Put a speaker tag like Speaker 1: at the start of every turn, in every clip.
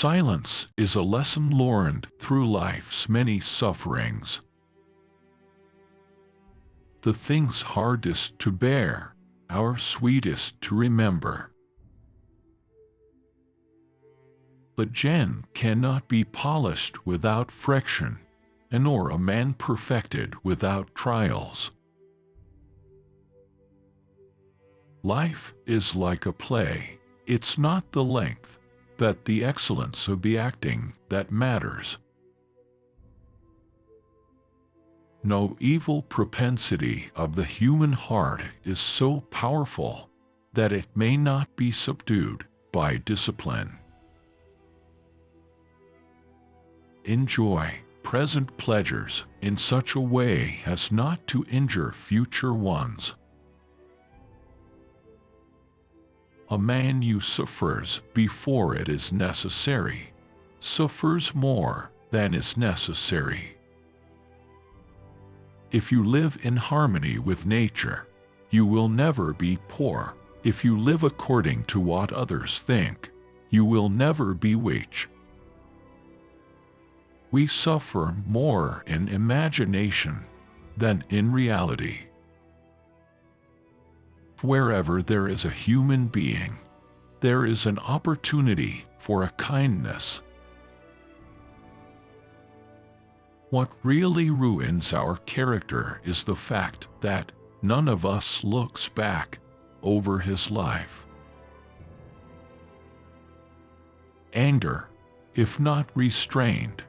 Speaker 1: Silence is a lesson learned through life's many sufferings. The things hardest to bear, our sweetest to remember. But gem cannot be polished without friction, nor a man perfected without trials. Life is like a play. It's not the length, but the excellence of the acting that matters. No evil propensity of the human heart is so powerful that it may not be subdued by discipline. Enjoy present pleasures in such a way as not to injure future ones. A man who suffers before it is necessary suffers more than is necessary. If you live in harmony with nature, you will never be poor. If you live according to what others think, you will never be rich. We suffer more in imagination than in reality. Wherever there is a human being, there is an opportunity for a kindness. What really ruins our character is the fact that none of us looks back over his life. Anger, if not restrained,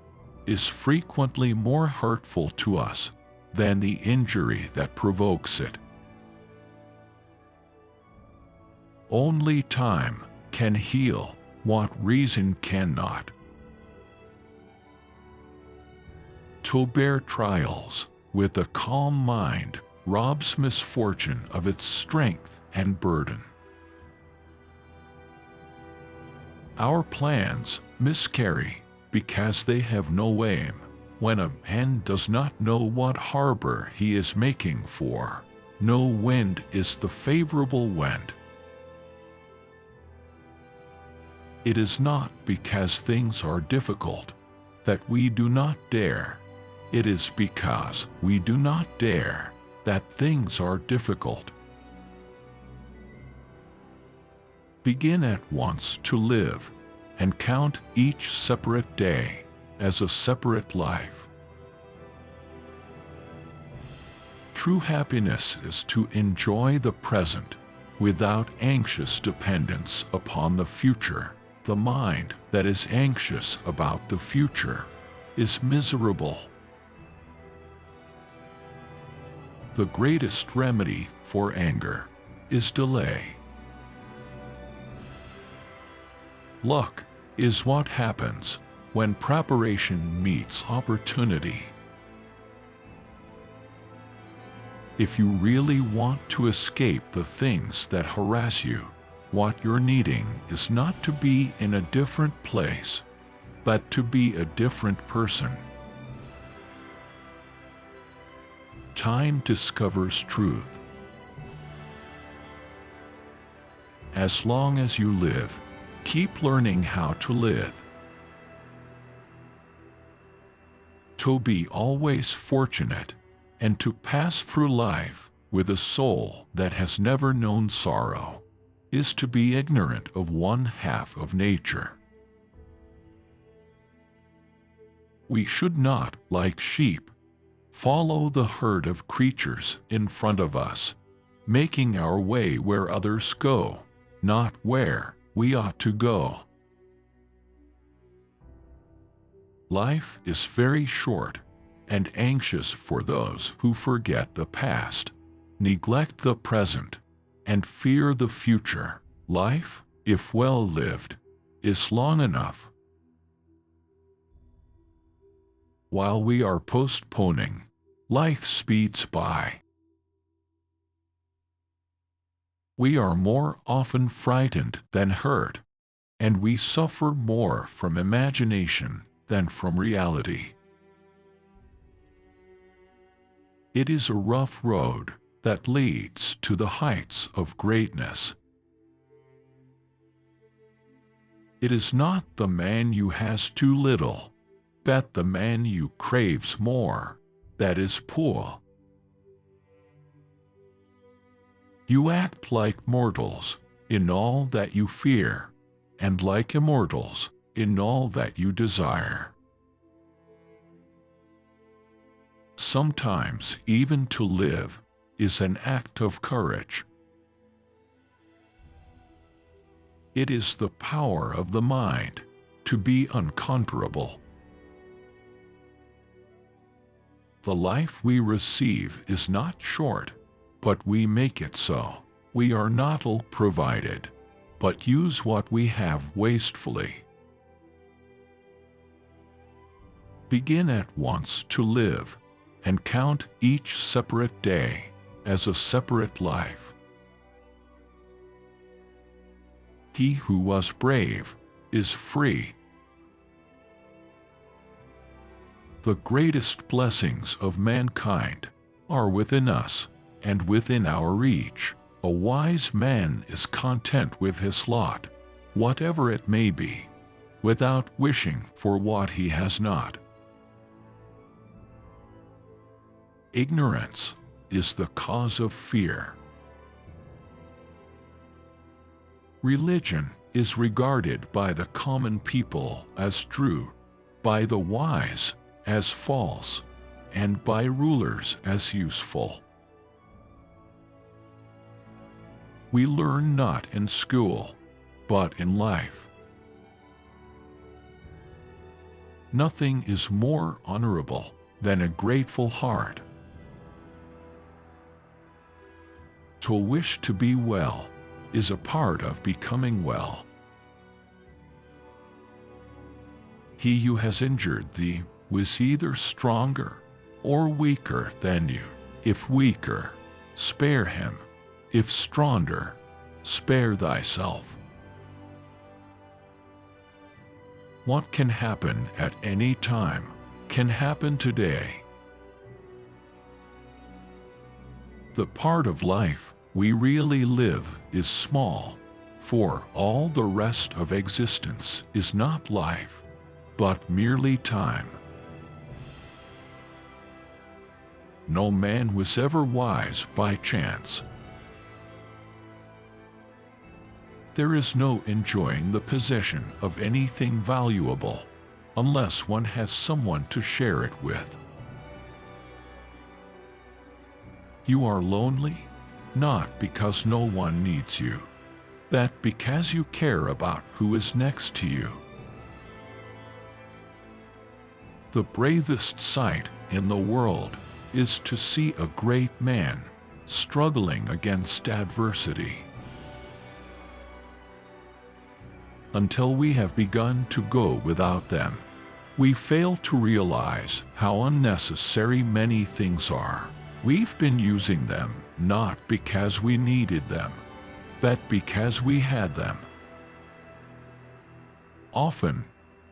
Speaker 1: is frequently more hurtful to us than the injury that provokes it. Only time can heal what reason cannot. To bear trials with a calm mind robs misfortune of its strength and burden. Our plans miscarry because they have no aim. When a man does not know what harbor he is making for, no wind is the favorable wind. It is not because things are difficult that we do not dare. It is because we do not dare that things are difficult. Begin at once to live and count each separate day as a separate life. True happiness is to enjoy the present without anxious dependence upon the future. The mind that is anxious about the future is miserable. The greatest remedy for anger is delay. Luck is what happens when preparation meets opportunity. If you really want to escape the things that harass you, what you're needing is not to be in a different place, but to be a different person. Time discovers truth. As long as you live, keep learning how to live. To be always fortunate and to pass through life with a soul that has never known sorrow is to be ignorant of one half of nature. We should not, like sheep, follow the herd of creatures in front of us, making our way where others go, not where we ought to go. Life is very short and anxious for those who forget the past, neglect the present, and fear the future. Life, if well lived, is long enough. While we are postponing, life speeds by. We are more often frightened than hurt, and we suffer more from imagination than from reality. It is a rough road that leads to the heights of greatness. It is not the man you has too little, but the man you craves more, that is poor. You act like mortals in all that you fear, and like immortals in all that you desire. Sometimes even to live is an act of courage. It is the power of the mind to be unconquerable. The life we receive is not short, but we make it so. We are not all provided, but use what we have wastefully. Begin at once to live, and count each separate day as a separate life. He who was brave is free. The greatest blessings of mankind are within us and within our reach. A wise man is content with his lot, whatever it may be, without wishing for what he has not. Ignorance is the cause of fear. Religion is regarded by the common people as true, by the wise as false, and by rulers as useful. We learn not in school, but in life. Nothing is more honorable than a grateful heart. To wish to be well is a part of becoming well. He who has injured thee was either stronger or weaker than you. If weaker, spare him. If stronger, spare thyself. What can happen at any time can happen today. The part of life we really live is small, for all the rest of existence is not life, but merely time. No man was ever wise by chance. There is no enjoying the possession of anything valuable unless one has someone to share it with. You are lonely, not because no one needs you, but because you care about who is next to you. The bravest sight in the world is to see a great man struggling against adversity. Until we have begun to go without them, we fail to realize how unnecessary many things are. We've been using them not because we needed them, but because we had them. Often,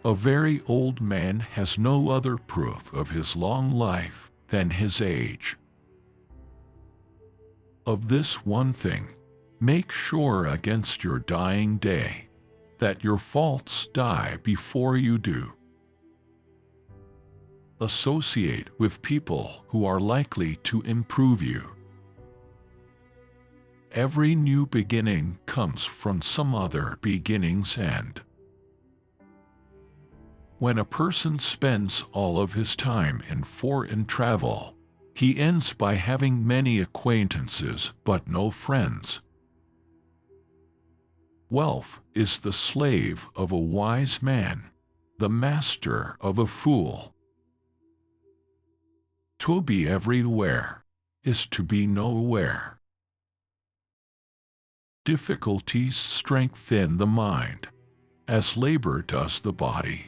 Speaker 1: a very old man has no other proof of his long life than his age. Of this one thing, make sure against your dying day, that your faults die before you do. Associate with people who are likely to improve you. Every new beginning comes from some other beginning's end. When a person spends all of his time in foreign travel, he ends by having many acquaintances but no friends. Wealth is the slave of a wise man, the master of a fool. To be everywhere is to be nowhere. Difficulties strengthen the mind, as labor does the body.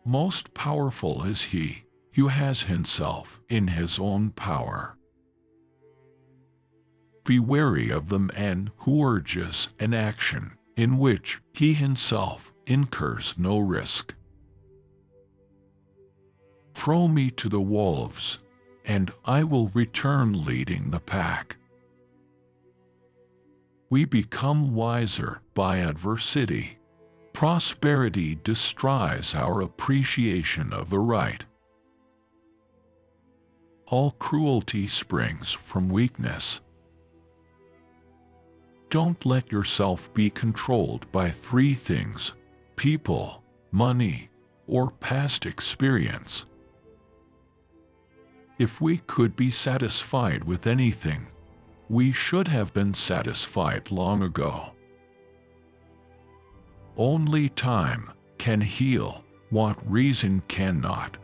Speaker 1: Most powerful is he who has himself in his own power. Be wary of the man who urges an action in which he himself incurs no risk. Throw me to the wolves, and I will return leading the pack. We become wiser by adversity. Prosperity destroys our appreciation of the right. All cruelty springs from weakness. Don't let yourself be controlled by three things: people, money, or past experience. If we could be satisfied with anything, we should have been satisfied long ago. Only time can heal what reason cannot.